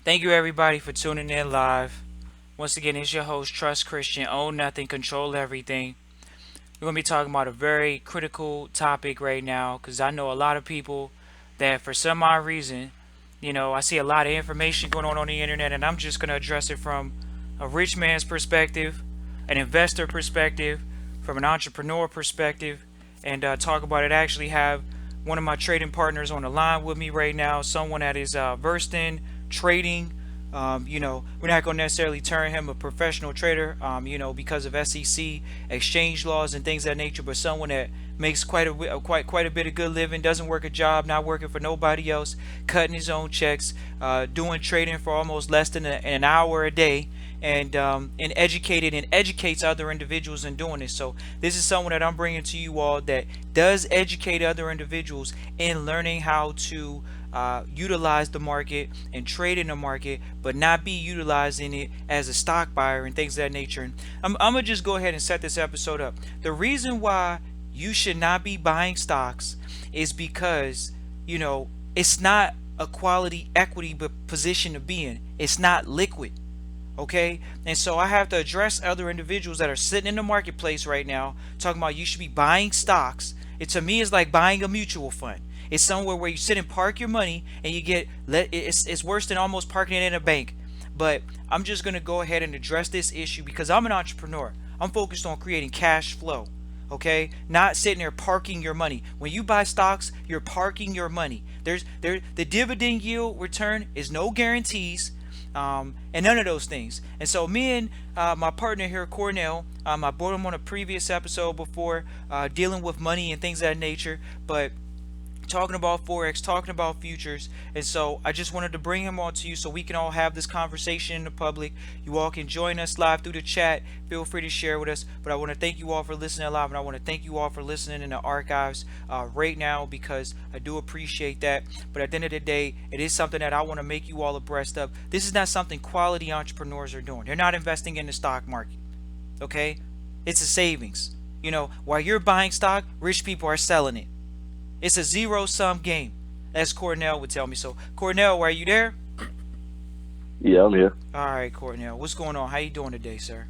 Thank you everybody for tuning in live. Once again, it's your host, Trust Christian, own nothing, control everything. We're going to be talking about a very critical topic right now because I know a lot of people that for some odd reason, I see a lot of information going on the internet, and I'm just going to address it from a rich man's perspective, an investor perspective, from an entrepreneur perspective, and talk about it. I actually have one of my trading partners on the line with me right now, someone that is versed in trading. We're not going to necessarily term him a professional trader, because of SEC exchange laws and things of that nature, but someone that makes quite a bit of good living, doesn't work a job, not working for nobody else, cutting his own checks, doing trading for almost less than an hour a day, and educated and educates other individuals in doing this. So this is someone that I'm bringing to you all that does educate other individuals in learning how to utilize the market and trade in the market, but not be utilizing it as a stock buyer and things of that nature. And I'm gonna just go ahead and set this episode up. The reason why you should not be buying stocks is because it's not a quality equity but position to be in. It's not liquid. Okay, and so I have to address other individuals that are sitting in the marketplace right now talking about you should be buying stocks. It to me is like buying a mutual fund. It's somewhere where you sit and park your money and you get it's worse than almost parking it in a bank. But I'm just going to go ahead and address this issue because I'm an entrepreneur. I'm focused on creating cash flow. Okay, not sitting there parking your money. When you buy stocks, you're parking your money. The dividend yield return is no guarantees, and none of those things. And so me and my partner here, Cornell, I brought him on a previous episode before, dealing with money and things of that nature, but talking about forex, talking about futures. And so I just wanted to bring him on to you so we can all have this conversation in the public. You all can join us live through the chat. Feel free to share with us. But I want to thank you all for listening live, and I want to thank you all for listening in the archives right now, because I do appreciate that. But at the end of the day, it is something that I want to make you all abreast of. This is not something quality entrepreneurs are doing. They're not investing in the stock market. Okay, it's a savings. While you're buying stock, rich people are selling it. It's a zero sum game, as Cornell would tell me. So, Cornell, are you there? Yeah, I'm here. All right, Cornell, what's going on? How you doing today, sir?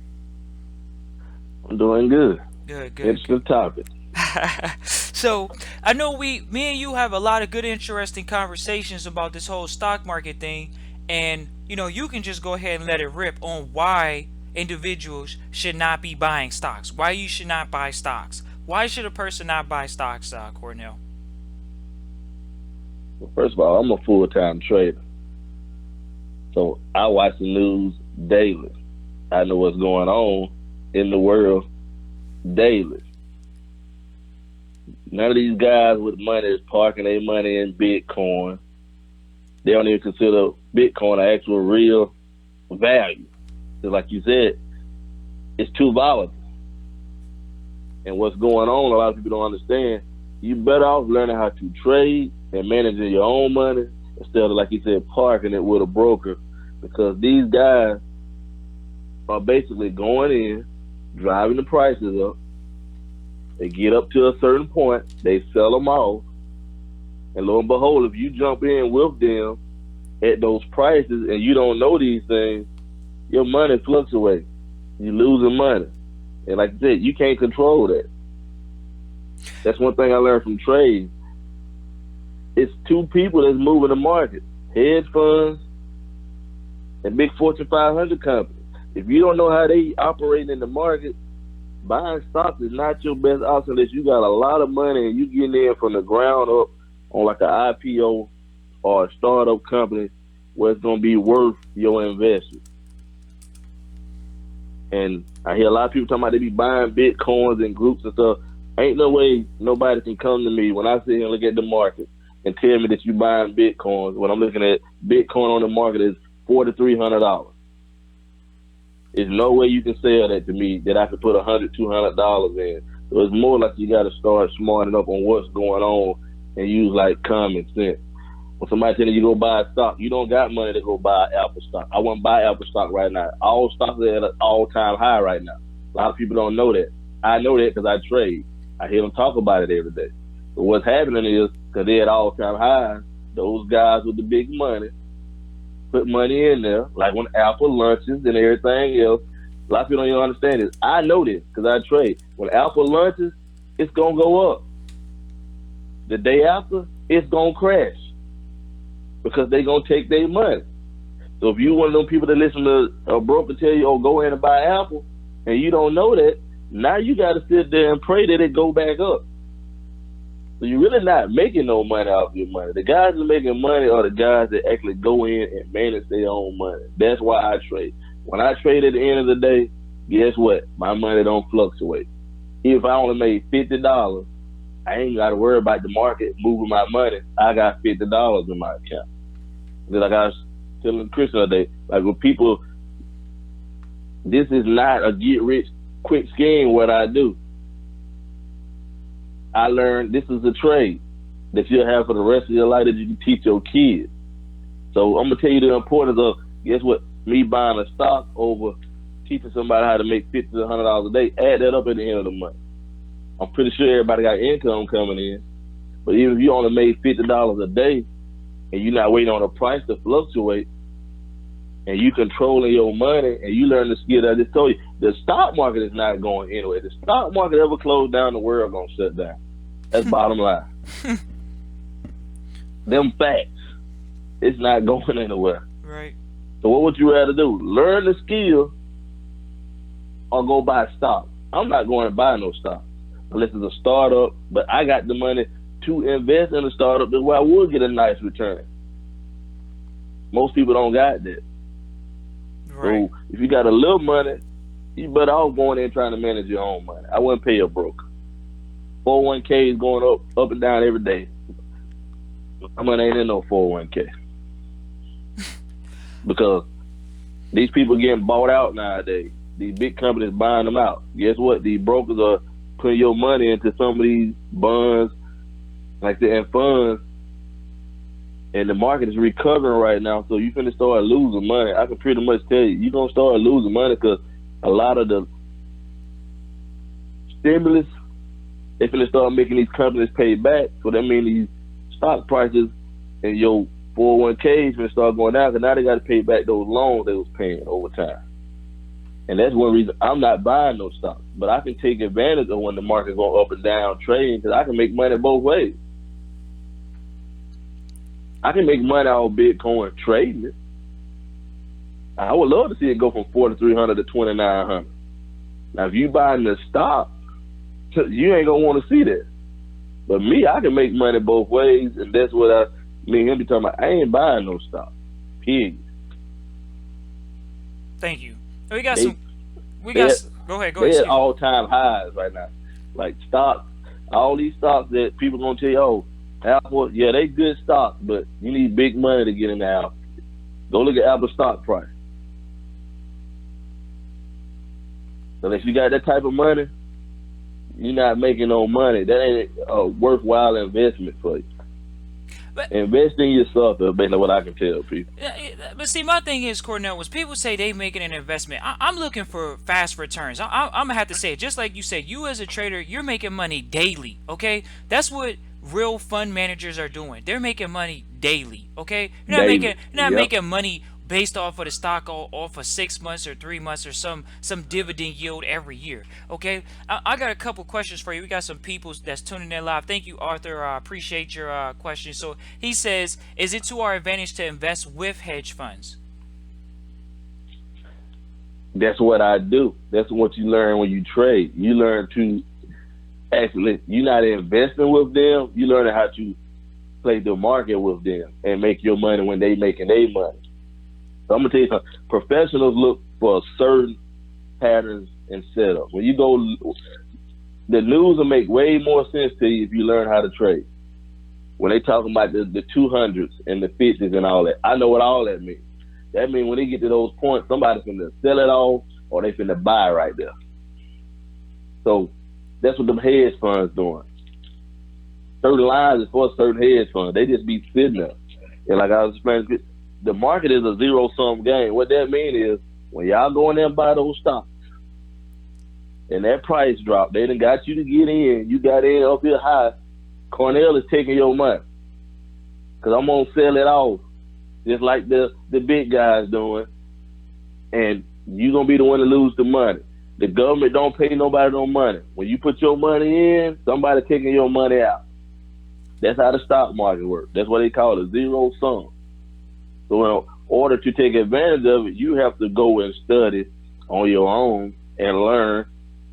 I'm doing good. Good, good, Interesting good. topic. So, I know me and you have a lot of good, interesting conversations about this whole stock market thing, and you can just go ahead and let it rip on why individuals should not be buying stocks. Why you should not buy stocks? Why should a person not buy stocks, Cornell? Well, first of all, I'm a full time trader, so I watch the news daily. I know what's going on in the world daily. None of these guys with money is parking their money in Bitcoin. They don't even consider Bitcoin an actual real value. So like you said, it's too volatile. And what's going on, a lot of people don't understand. You better off learning how to trade and managing your own money instead of, like you said, parking it with a broker. Because these guys are basically going in, driving the prices up. They get up to a certain point, they sell them off, and lo and behold, if you jump in with them at those prices and you don't know these things, your money fluctuates. You're losing money. And like I said, you can't control that. That's one thing I learned from trade. It's two people that's moving the market: hedge funds and big Fortune 500 companies. If you don't know how they operate in the market, buying stocks is not your best option unless you got a lot of money and you getting in from the ground up on like an IPO or a startup company where it's going to be worth your investment. And I hear a lot of people talking about they be buying Bitcoins and groups and stuff. Ain't no way nobody can come to me when I sit here and look at the market and tell me that you buying Bitcoins when I'm looking at Bitcoin on the market is $4,300. There's no way you can sell that to me that I could put $100, $200 in. So it's more like you got to start smarting up on what's going on and use like common sense. When somebody telling you go buy a stock, you don't got money to go buy Apple stock. I wouldn't buy Apple stock right now. All stocks are at an all-time high right now. A lot of people don't know that. I know that because I trade. I hear them talk about it every day. But what's happening is, because they're at all-time highs, those guys with the big money put money in there, like when Apple launches and everything else. A lot of people don't even understand this. I know this because I trade. When Apple launches, it's gonna go up. The day after, it's gonna crash because they gonna take their money. So if you one of them people that listen to a broker tell you, "Oh, go in and buy Apple," and you don't know that, now you got to sit there and pray that it go back up. So you're really not making no money off your money. The guys that are making money are the guys that actually go in and manage their own money. That's why I trade. When I trade at the end of the day, guess what? My money don't fluctuate. If I only made $50, I ain't got to worry about the market moving my money. I got $50 in my account. Like I was telling Chris the other day, like when people, this is not a get rich quick scheme. What I do, I learned this is a trade that you'll have for the rest of your life that you can teach your kids. So I'm gonna tell you the importance of, guess what, me buying a stock over teaching somebody how to make $50 to $100 a day. Add that up at the end of the month. I'm pretty sure everybody got income coming in, but even if you only made $50 a day and you're not waiting on the price to fluctuate, and you controlling your money, and you learn the skill that I just told you, the stock market is not going anywhere. The stock market ever closed down, the world gonna shut down. That's bottom line. Them facts. It's not going anywhere. Right. So what would you rather do? Learn the skill or go buy stock? I'm not going to buy no stock unless it's a startup, but I got the money to invest in a startup that's where I will get a nice return. Most people don't got that. Right. So if you got a little money, you better off going in trying to manage your own money. I wouldn't pay a broker. 401k is going up and down every day. My money ain't in no 401k. Because these people getting bought out nowadays. These big companies buying them out. Guess what? These brokers are putting your money into some of these bonds, like that, and funds, and the market is recovering right now. So you finna start losing money. I can pretty much tell you, you're gonna start losing money because a lot of the stimulus, they finna start making these companies pay back. So that means these stock prices and your 401ks finna start going down because now they got to pay back those loans they was paying over time. And that's one reason I'm not buying no stocks. But I can take advantage of when the market go up and down trading because I can make money both ways. I can make money off Bitcoin trading it. I would love to see it go from 4,300 to 2,900. Now, if you buying the stock, you ain't gonna want to see that. But me, I can make money both ways, and that's what me and him be talking about. I ain't buying no stock. Period. Thank you. Go ahead. They at all-time highs right now. Like stocks, all these stocks that people gonna tell you, oh, Apple, yeah, they good stocks, but you need big money to get into Apple. Go look at Apple stock price. So if you got that type of money, you're not making no money. That ain't a worthwhile investment for you. But invest in yourself is basically what I can tell people. But see, my thing is, Cornell, was people say they making an investment. I'm looking for fast returns. I'm gonna have to say it, just like you said, you as a trader, you're making money daily. Okay, that's what real fund managers are doing. They're making money daily. Okay, you're not making money based off of the stock off of 6 months or 3 months or some dividend yield every year. Okay, I got a couple questions for you. We got some people that's tuning in live. Thank you, Arthur. I appreciate your question. So he says, is it to our advantage to invest with hedge funds? That's what I do. That's what you learn when you trade. You learn to actually, you're not investing with them. You learn how to play the market with them and make your money when they making their money. So I'm gonna tell you something. Professionals look for certain patterns and setups. When you go, the news will make way more sense to you if you learn how to trade. When they talking about the 200s and the 50s and all that, I know what all that means. That means when they get to those points, somebody's finna sell it off or they finna buy right there. So that's what them hedge funds doing. Certain lines is for certain hedge funds. They just be sitting there. And like I was explaining, the market is a zero-sum game. What that means is when y'all go in there and buy those stocks and that price drop, they done got you to get in. You got in up here high. Cornell is taking your money because I'm going to sell it off just like the big guys doing, and you're gonna be the one to lose the money. The government don't pay nobody no money. When you put your money in, somebody taking your money out. That's how the stock market works. That's what they call a zero sum. So in order to take advantage of it, you have to go and study on your own and learn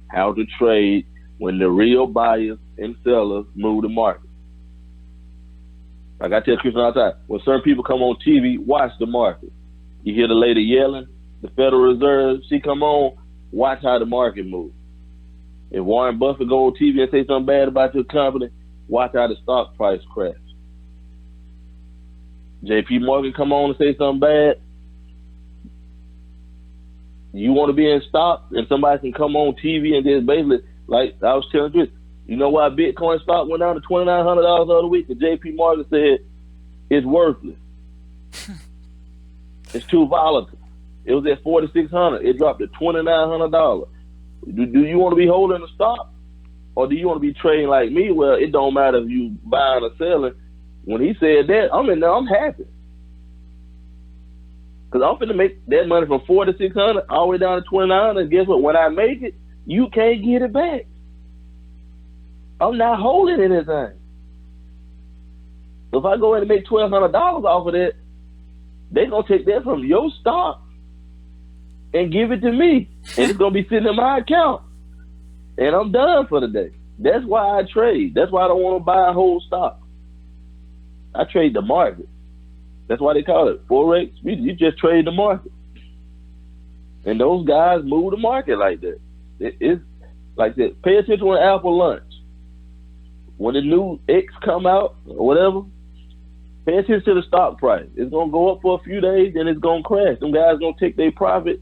how to trade when the real buyers and sellers move the market. Like I tell Christian all the time, when certain people come on TV, watch the market. You hear the lady yelling, the Federal Reserve, she come on, watch how the market moves. If Warren Buffett go on TV and say something bad about your company, watch how the stock price crash. JP Morgan come on and say something bad, you want to be in stock, and somebody can come on TV and just basically, like I was telling you, you know why Bitcoin stock went down to $2,900 the other week? And JP Morgan said it's worthless. It's too volatile. It was at $4,600. It dropped to $2,900. Do you want to be holding the stock, or do you want to be trading like me? Well, it don't matter if you buying or selling. When he said that, I'm in there. I'm happy because I'm finna make that money from $4,600 all the way down to $2,900. And guess what? When I make it, you can't get it back. I'm not holding anything. So if I go in and make $1,200 off of that, they gonna take that from your stock and give it to me, and it's gonna be sitting in my account, and I'm done for the day. That's why I trade. That's why I don't want to buy a whole stock. I trade the market. That's why they call it Forex. You just trade the market, and those guys move the market like that. It's like that. Pay attention when Apple lunch. When the new X come out or whatever, pay attention to the stock price. It's gonna go up for a few days, then it's gonna crash. Them guys gonna take their profit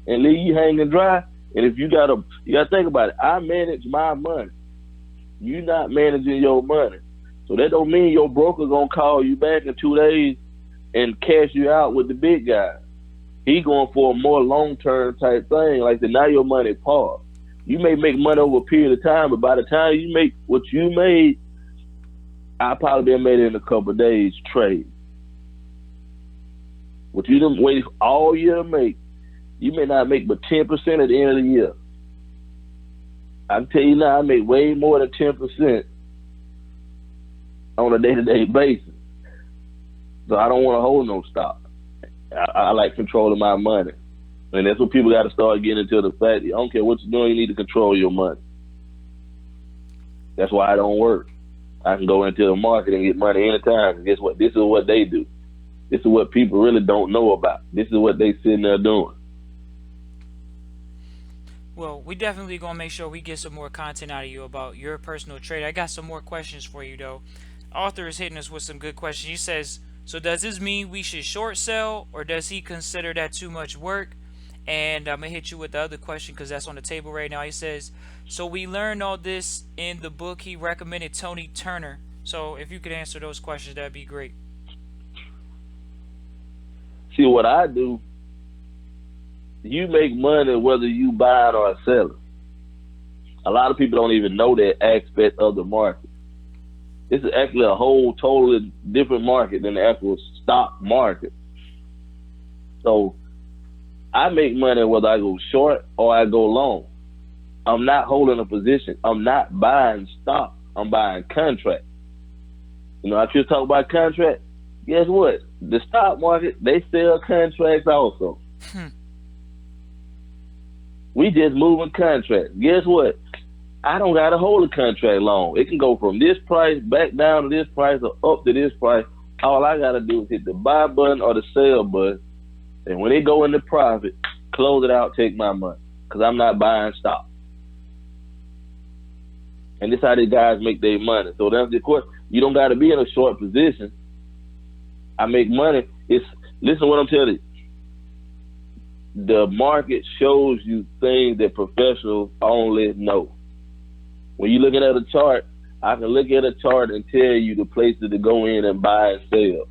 and leave you hanging dry. And if you gotta think about it. I manage my money. You not managing your money. So that don't mean your broker gonna call you back in 2 days and cash you out with the big guy. He going for a more long-term type thing. Like now your money paused. You may make money over a period of time, but by the time you make what you made, I probably been made it in a couple of days trade. What you done waited all year to make, you may not make but 10% at the end of the year. I can tell you now, I make way more than 10% on a day-to-day basis. So I don't want to hold no stock. I like controlling my money. And that's what people got to start getting into, the fact, I don't care what you're doing, you need to control your money. That's why I don't work. I can go into the market and get money anytime. And guess what? This is what they do. This is what people really don't know about. This is what they sitting there doing. Well, we definitely gonna make sure we get some more content out of you about your personal trade. I got some more questions for you though. Author is hitting us with some good questions. He says, so does this mean we should short sell, or does he consider that too much work? And I'm going to hit you with the other question because that's on the table right now. He says, so we learned all this in the book he recommended, Tony Turner. So if you could answer those questions, that'd be great. See, what I do, you make money whether you buy it or sell it. A lot of people don't even know that aspect of the market. This is actually a whole totally different market than the actual stock market. So I make money whether I go short or I go long. I'm not holding a position. I'm not buying stock. I'm buying contracts. You know, I just talk about contracts. Guess what? The stock market, they sell contracts also. We just moving contracts. Guess what? I don't got to hold a contract long. It can go from this price back down to this price or up to this price. All I got to do is hit the buy button or the sell button. And when they go into profit, close it out, take my money. Because I'm not buying stock. And this is how these guys make their money. So that's the question. You don't got to be in a short position. I make money. Listen to what I'm telling you. The market shows you things that professionals only know. When you're looking at a chart, I can look at a chart and tell you the places to go in and buy and sell.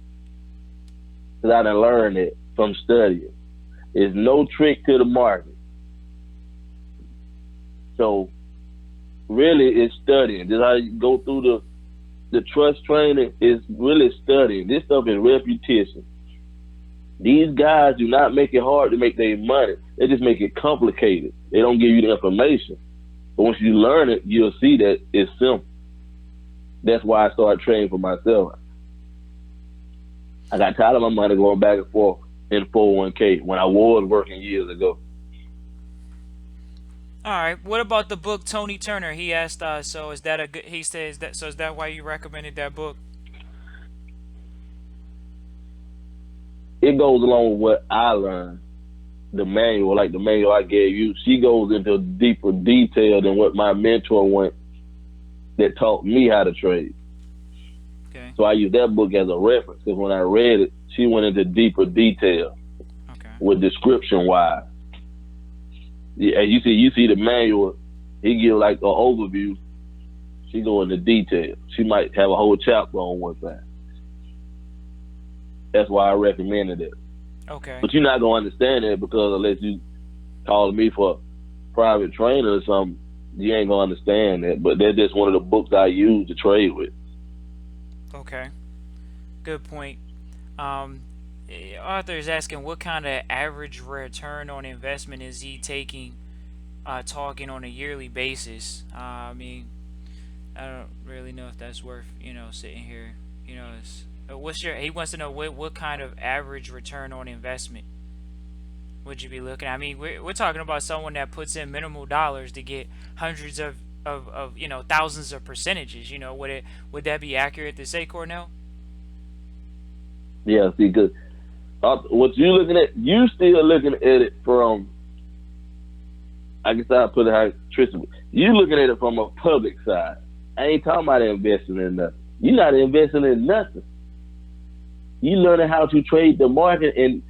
Because I done learned it from studying. There's no trick to the market. So really it's studying. Just how you go through the trust training is really studying. This stuff is repetition. These guys do not make it hard to make their money. They just make it complicated. They don't give you the information. But once you learn it, you'll see that it's simple. That's why I started trading for myself. I got tired of my money going back and forth in 401k when I was working years ago. All right. What about the book Tony Turner? He asked. So is that a good? He says that. So is that why you recommended that book? It goes along with what I learned. The manual, like the manual I gave you, she goes into deeper detail than what my mentor went that taught me how to trade. Okay. So I use that book as a reference because when I read it, she went into deeper detail Okay. with description wise. Yeah, you see the manual. He give like an overview. She go into detail. She might have a whole chapter on one thing. That's why I recommended it. Okay. But you're not gonna understand it because unless you call me for private training or something, you ain't gonna understand that. But that's just one of the books I use to trade with. Okay. Good point. Arthur is asking what kind of average return on investment is he taking, talking on a yearly basis. I mean, I don't really know if that's worth sitting here. What's your? He wants to know what kind of average return on investment would you be looking at? I mean, we're talking about someone that puts in minimal dollars to get hundreds of thousands of percentages. Would that be accurate to say, Cornell? Yeah, see, because what you looking at, you still looking at it from. I guess I'll put it how Tristan. You looking at it from a public side. I ain't talking about investing in nothing. You're not investing in nothing. You learning how to trade the market and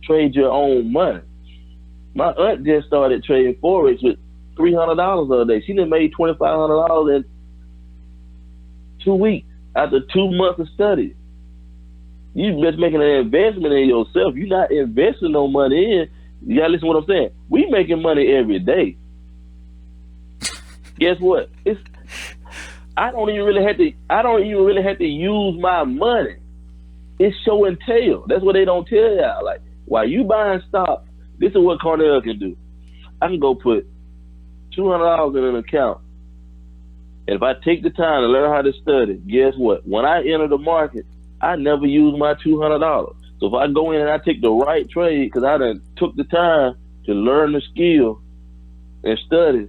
trade your own money. My aunt just started trading forex with $300 a day. She done made $2,500 in 2 weeks after 2 months of study. You just making an investment in yourself. You're not investing no money in. You gotta listen to what I'm saying. We making money every day. Guess what? I don't even really have to use my money. It's show and tell. That's what they don't tell y'all. Like, while you buying stock, this is what Cornell can do. I can go put $200 in an account. And if I take the time to learn how to study, guess what? When I enter the market, I never use my $200. So if I go in and I take the right trade, because I done took the time to learn the skill and study,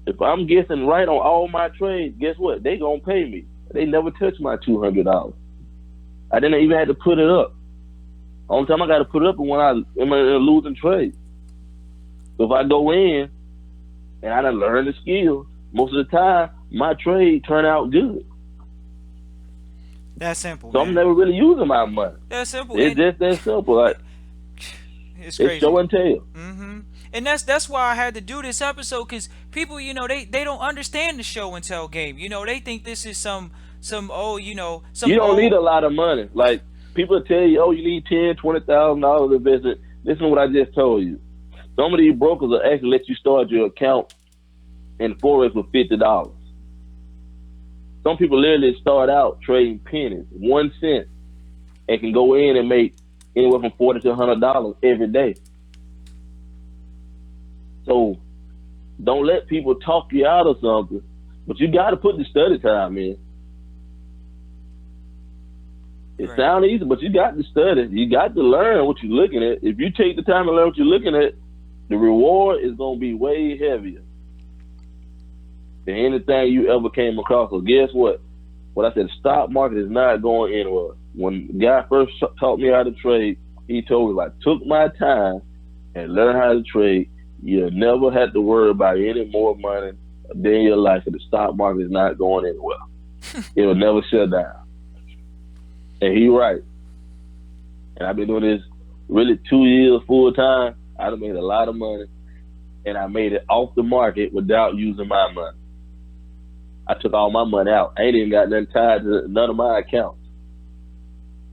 if I'm guessing right on all my trades, guess what? They gonna pay me. They never touch my $200. I didn't even have to put it up. Only time I got to put it up is when I'm in a losing trade. So if I go in and I done learn the skill, most of the time my trade turn out good. That's simple. So Man. I'm never really using my money. That's simple. It's just that simple. Like, it's crazy. It's show and tell. And that's why I had to do this episode, because people, they don't understand the show and tell game. They think this is some You don't need a lot of money. Like, people tell you, oh, you need $10,000-$20,000 investment. Listen to what I just told you. Some of these brokers will actually let you start your account in forex with $50. Some people literally start out trading pennies, 1 cent, and can go in and make anywhere from $40 to $100 every day. So don't let people talk you out of something, but you got to put the study time in. It sounds easy, but you got to study. You got to learn what you're looking at. If you take the time to learn what you're looking at, the reward is going to be way heavier than anything you ever came across. So guess what? What I said, the stock market is not going anywhere. When the guy first taught me how to trade, he told me if I took my time and learned how to trade, you'll never have to worry about any more money a day in your life. So the stock market is not going anywhere. It'll never shut down. And he right. And I've been doing this really 2 years full time. I done made a lot of money, and I made it off the market without using my money. I took all my money out. I ain't even got nothing tied to none of my accounts.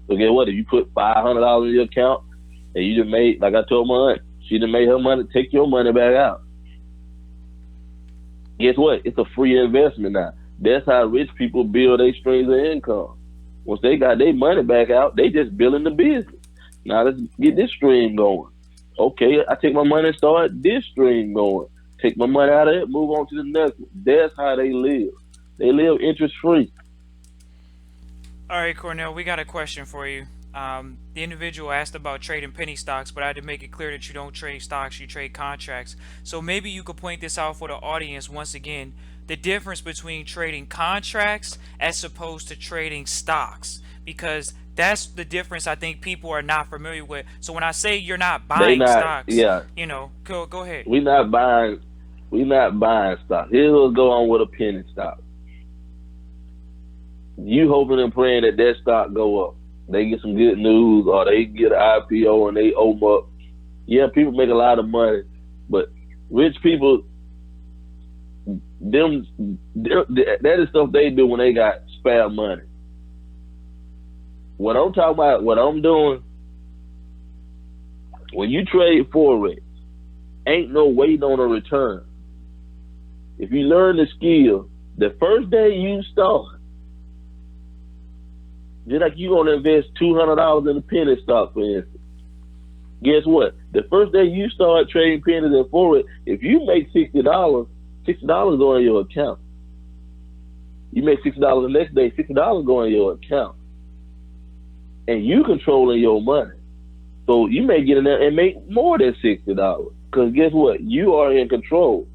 So guess what? If you put $500 in your account and you just made, like I told my aunt, she done made her money, take your money back out. Guess what? It's a free investment now. That's how rich people build their streams of income. Once they got their money back out, they just building the business. Now let's get this stream going. Okay, I take my money and start this stream going. Take my money out of it, move on to the next one. That's how they live. They live interest free. All right, Cornell, we got a question for you. The individual asked about trading penny stocks, but I had to make it clear that you don't trade stocks, you trade contracts. So maybe you could point this out for the audience once again, the difference between trading contracts as opposed to trading stocks, because that's the difference I think people are not familiar with. So when I say you're not They buying not, stocks, yeah. go ahead. We not buying. We not buying stock. Here's what's going on with a penny stock. You hoping and praying that that stock go up. They get some good news, or they get an IPO and they open up. Yeah, people make a lot of money, but rich people, that is stuff they do when they got spare money. What I'm talking about, what I'm doing, when you trade forex, ain't no waiting on a return. If you learn the skill, the first day you start, just like you gonna invest $200 in a penny stock, for instance. Guess what? The first day you start trading pennies and forex, if you make $60 go in your account. You make $60 the next day, $60 go in your account, and you controlling your money. So you may get in there and make more than $60. Because guess what? You are in control.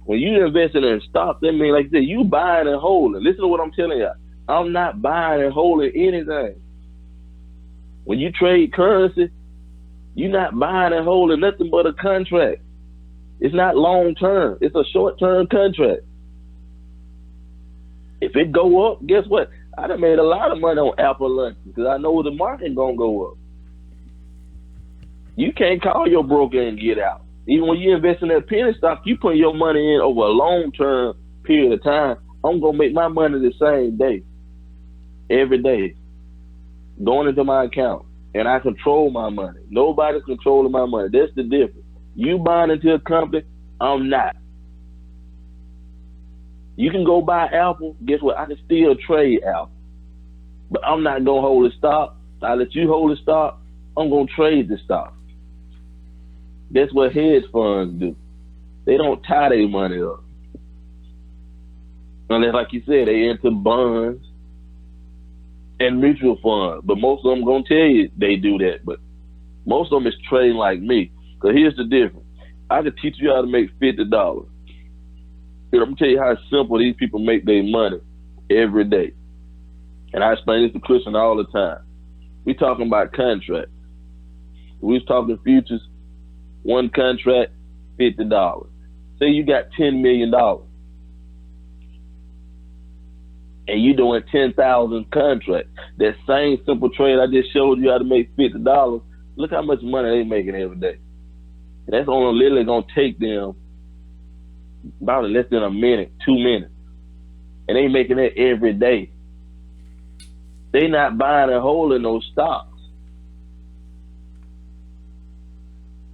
When you investing in stocks, that means, like I said, you buying and holding. Listen to what I'm telling you. I'm not buying and holding anything. When you trade currency, you're not buying and holding nothing but a contract. It's not long term. It's a short term contract. If it go up, guess what? I done made a lot of money on Apple lunch because I know the market gonna go up. You can't call your broker and get out. Even when you invest in that penny stock, you put your money in over a long term period of time. I'm gonna make my money the same day, every day, going into my account, and I control my money. Nobody's controlling my money. That's the difference. You buying into a company, I'm not. You can go buy Apple. Guess what? I can still trade Apple, but I'm not gonna hold the stock. I let you hold the stock. I'm gonna trade the stock. That's what hedge funds do. They don't tie their money up. Unless, like you said, they into bonds and mutual funds. But most of them gonna tell you they do that. But most of them is trading like me. Because here's the difference. I can teach you how to make $50. Here, I'm gonna tell you how simple these people make their money every day. And I explain this to Christian all the time. We talking about contracts. We was talking futures. One contract, $50. Say you got $10 million. And you doing 10,000 contracts. That same simple trade I just showed you how to make $50. Look how much money they making every day. And that's only literally gonna take them about less than a minute, 2 minutes. And they making that every day. They not buying and holding those stocks.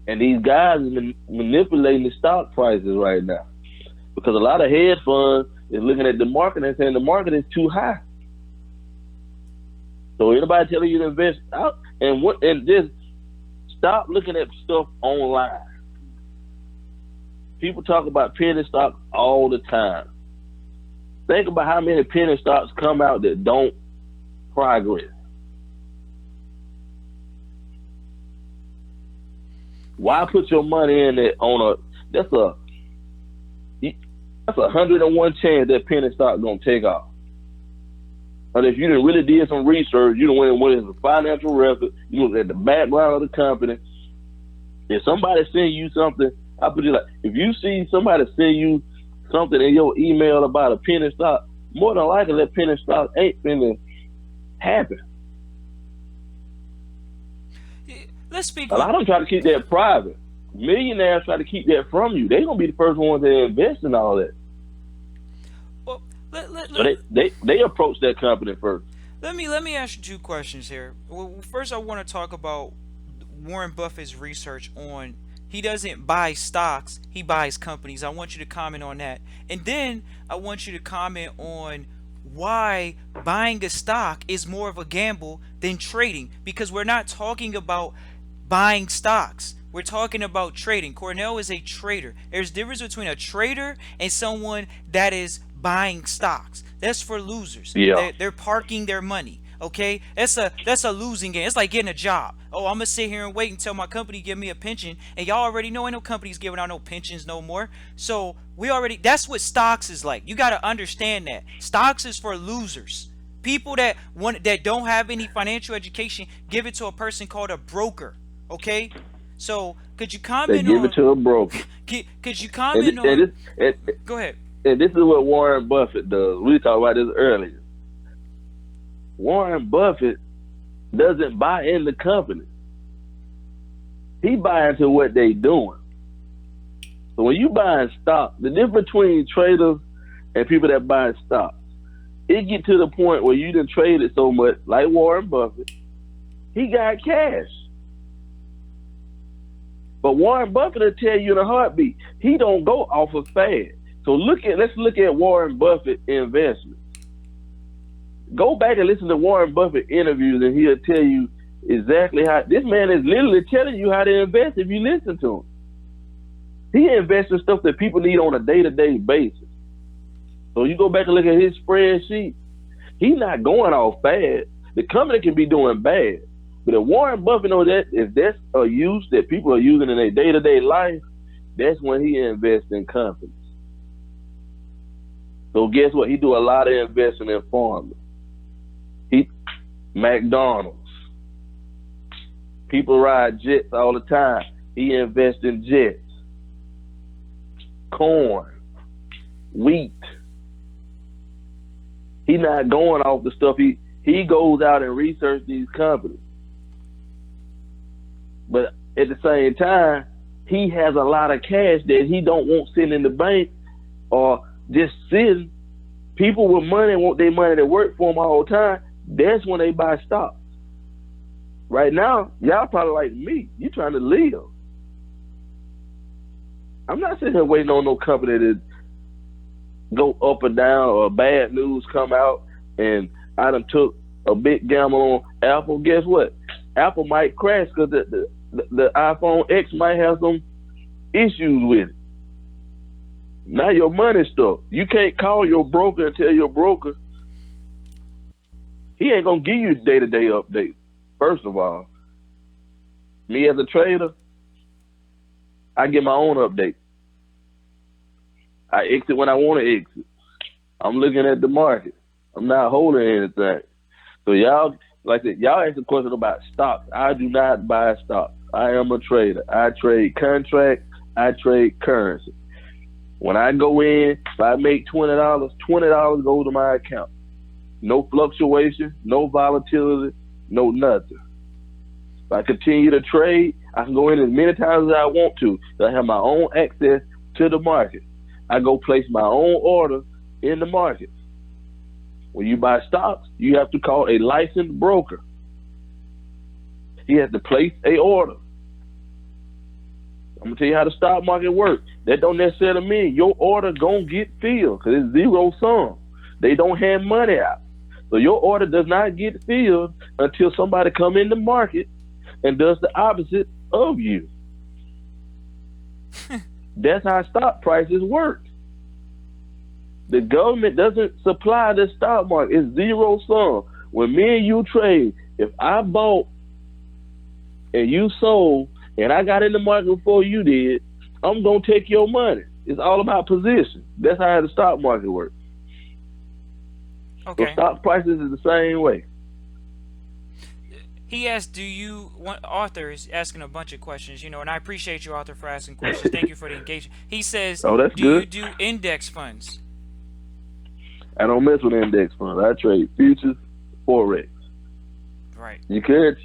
And these guys are manipulating the stock prices right now. Because a lot of hedge funds is looking at the market and saying the market is too high. So anybody telling you to invest out and just stop looking at stuff online. People talk about penny stocks all the time. Think about how many penny stocks come out that don't progress. Why put your money in it that's a 101 chance that penny stock gonna take off. And if you done really did some research, you done went and what is the financial record, you looked at the background of the company. If somebody send you something, I put it like, if you see somebody send you something in your email about a penny stock, more than likely that penny stock ain't finna happen. Let's speak. A lot of them try to keep that private. Millionaires try to keep that from you. They gonna be the first ones to invest in all that. Well, So they approach that company first. let me ask you two questions here. Well, first, I want to talk about Warren Buffett's research on. He doesn't buy stocks; he buys companies. I want you to comment on that, and then I want you to comment on why buying a stock is more of a gamble than trading, because we're not talking about buying stocks. We're talking about trading. Cornell is a trader. There's a difference between a trader and someone that is buying stocks. That's for losers. Yeah. They're parking their money. Okay, that's a losing game. It's like getting a job. Oh, I'm gonna sit here and wait until my company give me a pension, and y'all already know ain't no companies giving out no pensions no more. So we already, that's what stocks is like. You gotta understand that stocks is for losers. People that don't have any financial education give it to a person called a broker. Okay, so could you They comment give it on? to a broker. Could you And, comment and, on? this, Go ahead. and this is what Warren Buffett does. We talked about this earlier. Warren Buffett doesn't buy into companies. He buys into what they doing. So when you buying stock, the difference between traders and people that buy stock, it get to the point where you done traded so much, like Warren Buffett, he got cash. But Warren Buffett will tell you in a heartbeat, he don't go off of fad. So let's look at Warren Buffett investments. Go back and listen to Warren Buffett interviews, and he'll tell you exactly how. This man is literally telling you how to invest if you listen to him. He invests in stuff that people need on a day-to-day basis. So you go back and look at his spreadsheet. He's not going off bad. The company can be doing bad. But if Warren Buffett knows that, if that's a use that people are using in their day-to-day life, that's when he invests in companies. So guess what? He do a lot of investing in farmers. McDonald's. People ride jets all the time. He invests in jets. Corn. Wheat. He not going off the stuff. He goes out and research these companies. But at the same time, he has a lot of cash that he don't want sitting in the bank or just sitting. People with money want their money to work for them all the time. That's when they buy stocks. Right now, y'all probably like me. You trying to live. I'm not sitting here waiting on no company to go up or down or bad news come out and I done took a big gamble on Apple. Guess what? Apple might crash because the iPhone X might have some issues with it. Now your money's stuck. You can't call your broker and tell your broker. He ain't gonna give you day-to-day updates. First of all, me as a trader, I get my own update. I exit when I want to exit. I'm looking at the market. I'm not holding anything. So y'all, like I said, y'all asked a question about stocks. I do not buy stocks. I am a trader. I trade contracts. I trade currency. When I go in, if I make $20 goes to my account. No fluctuation, no volatility, no nothing. If I continue to trade, I can go in as many times as I want to. I have my own access to the market. I go place my own order in the market. When you buy stocks, you have to call a licensed broker. He has to place a order. I'm gonna tell you how the stock market works. That don't necessarily mean your order gonna get filled because it's zero sum. They don't hand money out. So your order does not get filled until somebody come in the market and does the opposite of you. That's how stock prices work. The government doesn't supply the stock market. It's zero sum. When me and you trade, if I bought and you sold and I got in the market before you did, I'm going to take your money. It's all about position. That's how the stock market works. Okay. So stock prices is the same way. He asked, do you want, Arthur is asking a bunch of questions, and I appreciate you, Arthur, for asking questions. Thank you for the engagement. He says, Oh, that's do good. you do index funds? I don't mess with index funds. I trade futures, forex. Right. You could.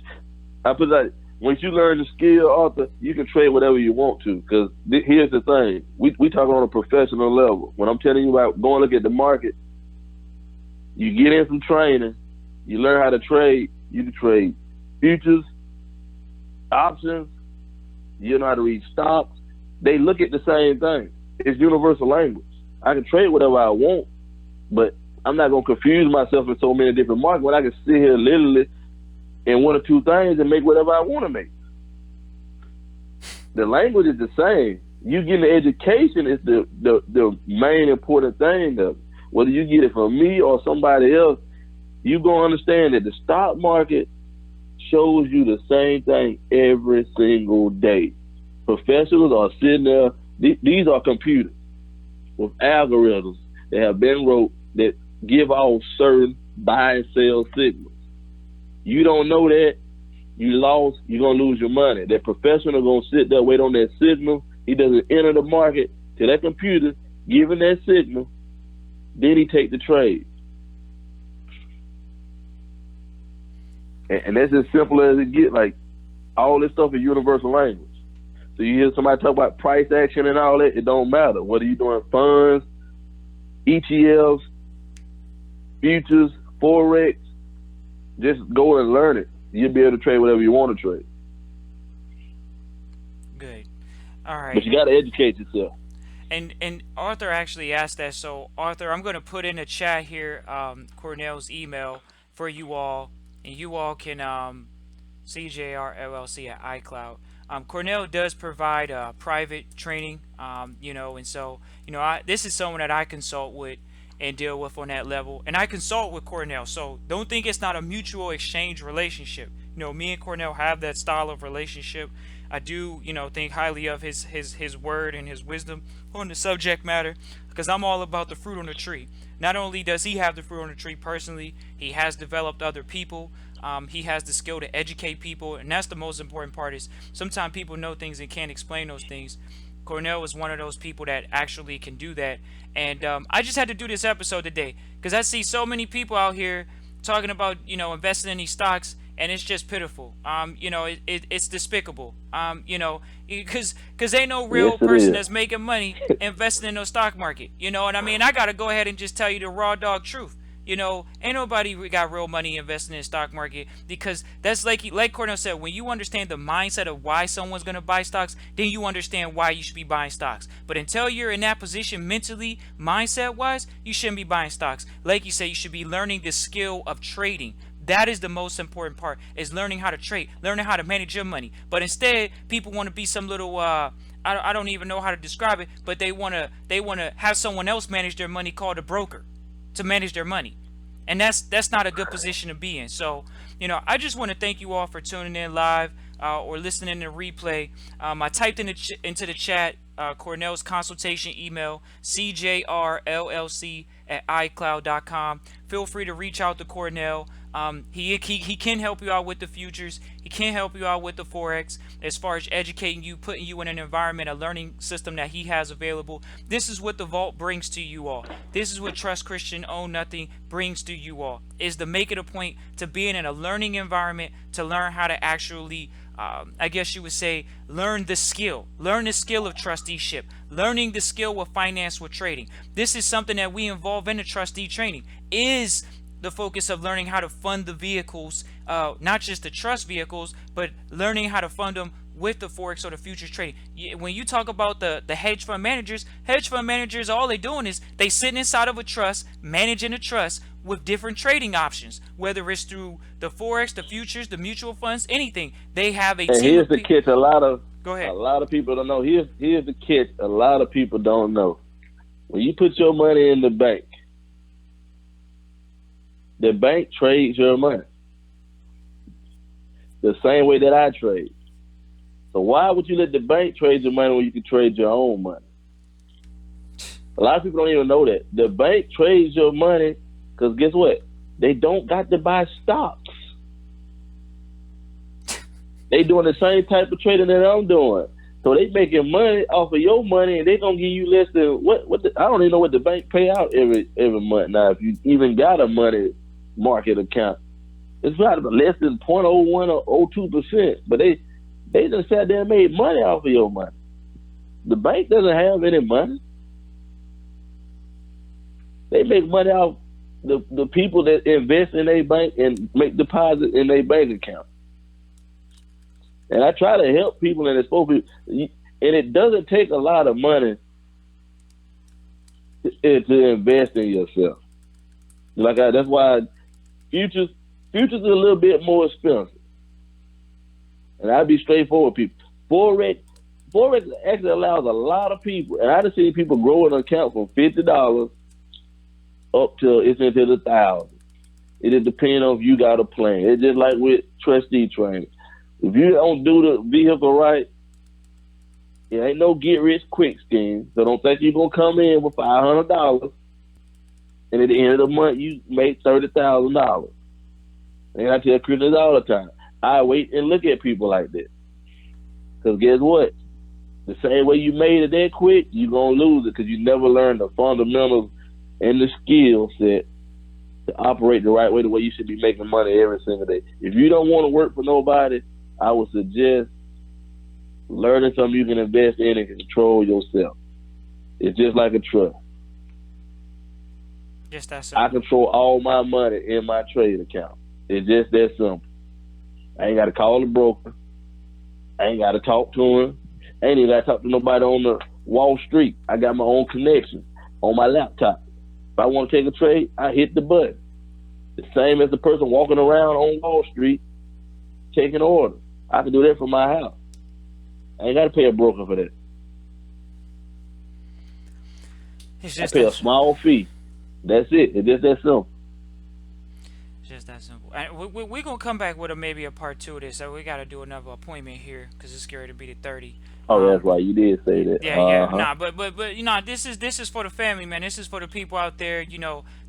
I put that. Once you learn the skill, Arthur, you can trade whatever you want to. Because here's the thing: we talking on a professional level. When I'm telling you about going look at the market, you get in some training, you learn how to trade. You can trade futures, options. You know how to read stocks. They look at the same thing. It's universal language. I can trade whatever I want, but I'm not gonna confuse myself in so many different markets when I can sit here literally in one or two things and make whatever I want to make. The language is the same. You getting the education is the main important thing of it. Whether you get it from me or somebody else, you gonna understand that the stock market shows you the same thing every single day. Professionals are sitting there. These are computers with algorithms that have been wrote that give off certain buy and sell signals. You don't know that, you lost, you're gonna lose your money. That professional gonna sit there, wait on that signal. He doesn't enter the market till that computer giving that signal, then he take the trade. And that's as simple as it get. Like, all this stuff is universal language. So you hear somebody talk about price action and all that, it don't matter. Whether you're doing funds, ETFs, futures, Forex, just go and learn it. You'll be able to trade whatever you want to trade. Good. All right. But you got to educate yourself. And Arthur actually asked that. So Arthur, I'm going to put in the chat here Cornell's email for you all, and you all can CJRLLC at iCloud. Cornell does provide private training, and so this is someone that I consult with and deal with on that level, and I consult with Cornell. So don't think it's not a mutual exchange relationship. Me and Cornell have that style of relationship. I do, think highly of his word and his wisdom on the subject matter, because I'm all about the fruit on the tree. Not only does he have the fruit on the tree personally, he has developed other people. He has the skill to educate people, and that's the most important part. Is sometimes people know things and can't explain those things. Cornell is one of those people that actually can do that. And I just had to do this episode today because I see so many people out here talking about investing in these stocks, and it's just pitiful. It's despicable. Because ain't no real person that's making money investing in the stock market. You know what I mean? I gotta go ahead and just tell you the raw dog truth. Ain't nobody got real money investing in the stock market, because that's like Cornell said, when you understand the mindset of why someone's going to buy stocks, then you understand why you should be buying stocks. But until you're in that position mentally, mindset wise, you shouldn't be buying stocks. Like you say, you should be learning the skill of trading. That is the most important part, is learning how to trade, learning how to manage your money. But instead, people want to be some little I don't even know how to describe it, but they want to have someone else manage their money, called a broker, to manage their money. And that's not a good position to be in. So, I just want to thank you all for tuning in live or listening to replay. I typed into the chat Cornell's consultation email, CJRLLC at iCloud.com. Feel free to reach out to Cornell. He can help you out with the futures. He can help you out with the Forex as far as educating you, putting you in an environment, a learning system that he has available. This is what the Vault brings to you all. This is what Trust Christian Own Nothing brings to you all, is to make it a point to being in a learning environment, to learn how to actually I guess you would say, learn the skill of trusteeship, learning the skill with finance, with trading. This is something that we involve in the trustee training, is the focus of learning how to fund the vehicles, not just the trust vehicles, but learning how to fund them with the Forex or the futures trading. When you talk about the hedge fund managers, all they're doing is they sitting inside of a trust, managing a trust with different trading options, whether it's through the Forex, the futures, the mutual funds, anything. They have a team. And here's the catch. Go ahead. A lot of people don't know. Here's the catch. A lot of people don't know. When you put your money in the bank trades your money the same way that I trade. So why would you let the bank trade your money when you can trade your own money? A lot of people don't even know that. The bank trades your money because guess what? They don't got to buy stocks. They doing the same type of trading that I'm doing. So they making money off of your money, and they gonna give you less than I don't even know what the bank pay out every month now. If you even got a money market account, it's probably less than 0.01 or 0.02%. But they just sat there and made money off of your money. The bank doesn't have any money. They make money off the people that invest in their bank and make deposits in their bank account. And I try to help people, and it's supposed to be, and it doesn't take a lot of money to invest in yourself. That's why futures futures are a little bit more expensive. And I'd be straightforward with people. Forex Forex actually allows a lot of people, and I just see people grow an account from $50 up to it's into the thousands. It just depends on if you got a plan. It's just like with trustee training. If you don't do the vehicle right, it ain't no get rich quick scheme. So don't think you're gonna come in with $500 and at the end of the month you make $30,000. And I tell Christians all the time, I wait and look at people like that. Because guess what? The same way you made it that quick, you're gonna lose it because you never learned the fundamentals and the skill set to operate the right way, the way you should be making money every single day. If you don't want to work for nobody, I would suggest learning something you can invest in and control yourself. It's just like a trust. Just that I simple. control all my money in my trade account. It's just that simple. I ain't got to call the broker. I ain't got to talk to him. I ain't even got to talk to nobody on the Wall Street. I got my own connection on my laptop. If I want to take a trade, I hit the button. The same as the person walking around on Wall Street taking orders. I can do that from my house. I ain't got to pay a broker for that. It's I just pay that. a small fee. That's it. It's just that simple. It's just that simple. And we're gonna come back with maybe a part two of this. So we gotta do another appointment here because it's scary to be the 30. Oh, that's Um, right. You did say that. Yeah, Uh yeah, huh. nah, but this is for the family, man. This is for the people out there,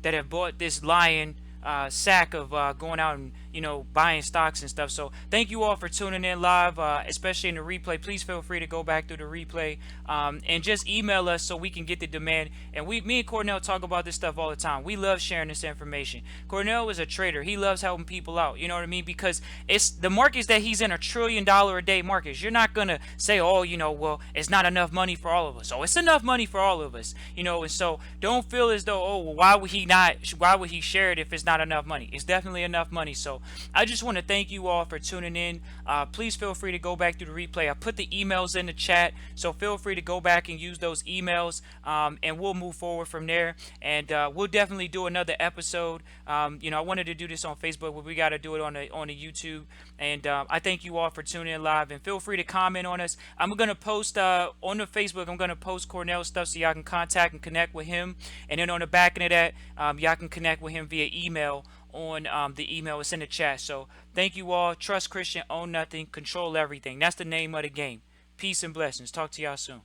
that have bought this lion sack of going out and buying stocks and stuff. So thank you all for tuning in live, especially in the replay. Please feel free to go back through the replay and just email us so we can get the demand. And me and Cornell talk about this stuff all the time. We love sharing this information. Cornell is a trader. He loves helping people out. You know what I mean? Because it's the markets that he's in are $1 trillion a day markets. You're not gonna say, oh, well, it's not enough money for all of us. Oh, it's enough money for all of us. And so don't feel as though, oh, well, why would he not? Why would he share it if it's not enough money? It's definitely enough money. So I just want to thank you all for tuning in. Please feel free to go back through the replay. I put the emails in the chat, so feel free to go back and use those emails, and we'll move forward from there. And we'll definitely do another episode. I wanted to do this on Facebook, but we got to do it on the YouTube. And I thank you all for tuning in live. And feel free to comment on us. I'm gonna post on the Facebook. I'm gonna post Cornell stuff so y'all can contact and connect with him. And then on the back end of that, y'all can connect with him via email on the email. It's in the chat. So thank you all. Trust Christian, own nothing, control everything. That's the name of the game. Peace and blessings. Talk to y'all soon.